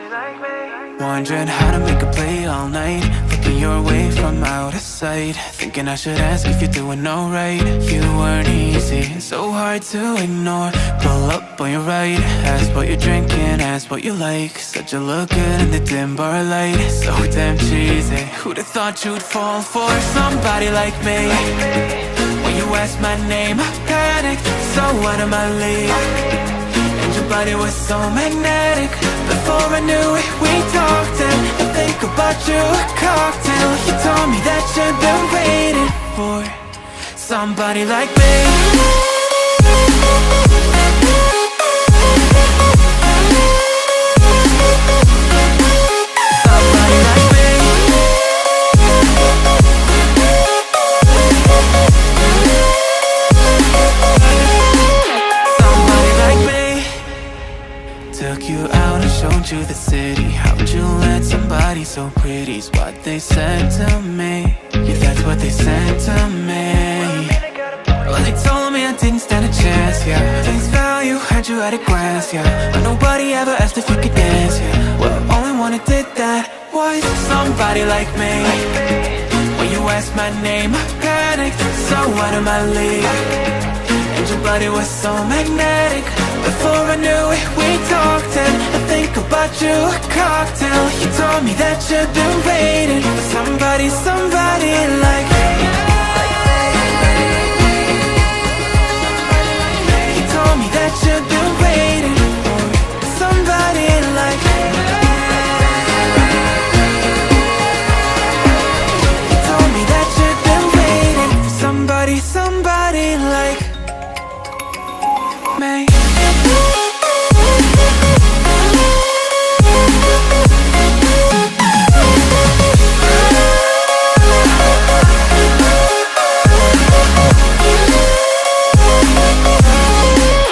Wondering how to make a play all night, looking your way from out of sight, thinking I should ask if you're doing alright. You weren't easy, so hard to ignore. Pull up on your right, ask what you're drinking, ask what you like. Said you look good in the dim bar light, so damn cheesy. Who'd have thought you'd fall for somebody like me? When you asked my name, I panicked, so out of my league. And your body was so magnetic. Before I knew it, we talked, and I think about you a cocktail. You told me that you've been waiting for somebody like me. Somebody like me. Somebody like me. Took you out and showed you the city. How'd you let somebody so pretty's what they said to me? Yeah, that's what they said to me. Well, they told me I didn't stand a chance, yeah. Face value, had you at a glance, yeah. But nobody ever asked if you could dance, yeah. Well, the only one who did that was somebody like me. When you asked my name, I panicked, so out of my league. And your body was so magnetic. Before I knew it, we talked, and I think about you a cocktail. You told me that you've been waiting for somebody, somebody like me. You told me that you've been waiting for somebody like me. You told me that you've been waiting for somebody, somebody like me.